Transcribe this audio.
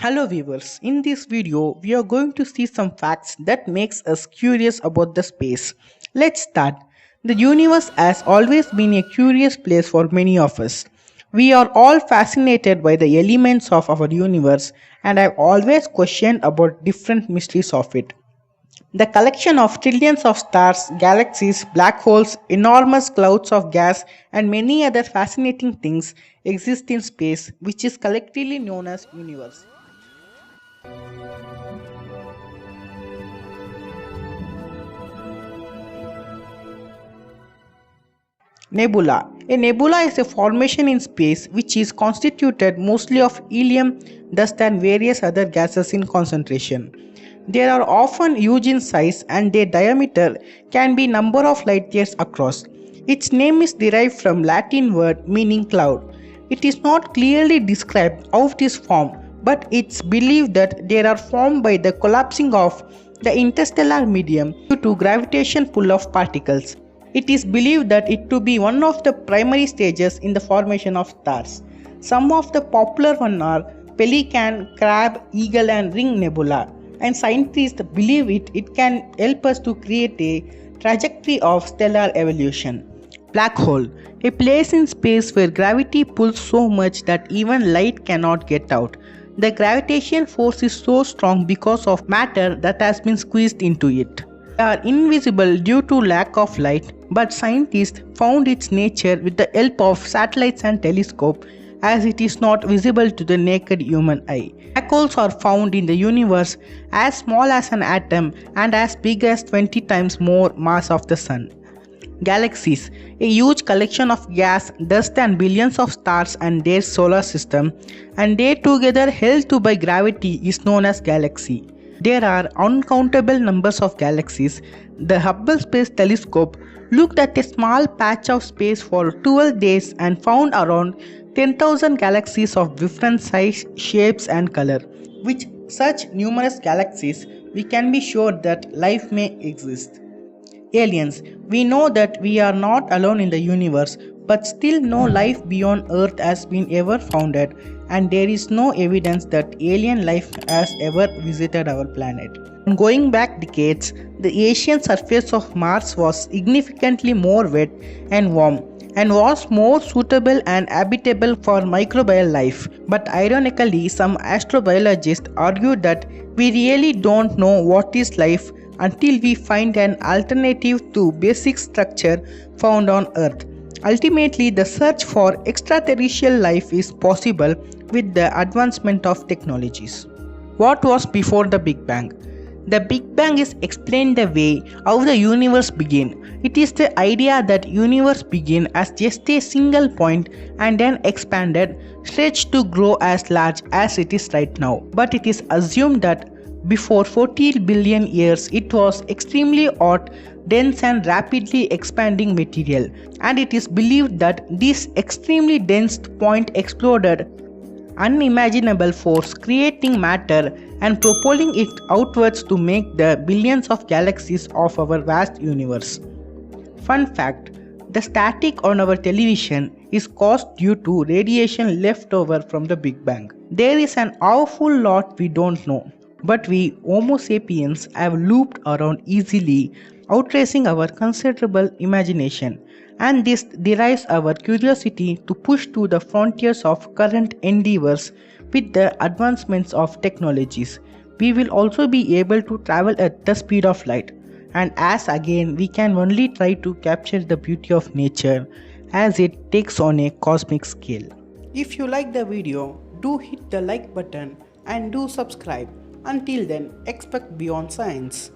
Hello viewers, in this video we are going to see some facts that makes us curious about the space. Let's start. The universe has always been a curious place for many of us. We are all fascinated by the elements of our universe and have always questioned about different mysteries of it. The collection of trillions of stars, galaxies, black holes, enormous clouds of gas, and many other fascinating things exist in space, which is collectively known as universe. Nebula. A nebula is a formation in space which is constituted mostly of helium, dust, and various other gases in concentration. They are often huge in size and their diameter can be number of light years across. Its name is derived from Latin word meaning cloud. It is not clearly described how it is formed, but it's believed that they are formed by the collapsing of the interstellar medium due to gravitation pull of particles. It is believed that it to be one of the primary stages in the formation of stars. Some of the popular ones are Pelican, Crab, Eagle and Ring Nebula, and scientists believe it can help us to create a trajectory of stellar evolution. Black hole, a place in space where gravity pulls so much that even light cannot get out. The gravitation force is so strong because of matter that has been squeezed into it. They are invisible due to lack of light, but scientists found its nature with the help of satellites and telescopes, as it is not visible to the naked human eye. Black holes are found in the universe as small as an atom and as big as 20 times more mass of the sun. Galaxies, a huge collection of gas, dust and billions of stars and their solar system, and they together held to by gravity is known as galaxy. There are uncountable numbers of galaxies. The Hubble Space Telescope looked at a small patch of space for 12 days and found around 10,000 galaxies of different size, shapes and color. With such numerous galaxies, we can be sure that life may exist. Aliens. We know that we are not alone in the universe, but still no life beyond Earth has been ever founded, and there is no evidence that alien life has ever visited our planet. Going back decades, the Asian surface of Mars was significantly more wet and warm and was more suitable and habitable for microbial life. But ironically, some astrobiologists argue that we really don't know what is life until we find an alternative to basic structure found on Earth. Ultimately, the search for extraterrestrial life is possible with the advancement of technologies. What was before the Big Bang? The Big Bang is explained the way how the universe began. It is the idea that universe began as just a single point and then expanded, stretched to grow as large as it is right now. But it is assumed that before 40 billion years it was extremely hot, dense and rapidly expanding material, and it is believed that this extremely dense point exploded unimaginable force, creating matter and propelling it outwards to make the billions of galaxies of our vast universe. Fun fact, the static on our television is caused due to radiation left over from the Big Bang. There is an awful lot we don't know, but we Homo sapiens have looped around easily, outracing our considerable imagination, and this derives our curiosity to push to the frontiers of current endeavors. With the advancements of technologies, we will also be able to travel at the speed of light, and as again we can only try to capture the beauty of nature as it takes on a cosmic scale. If you like the video, do hit the like button and do subscribe. Until then, expect beyond science.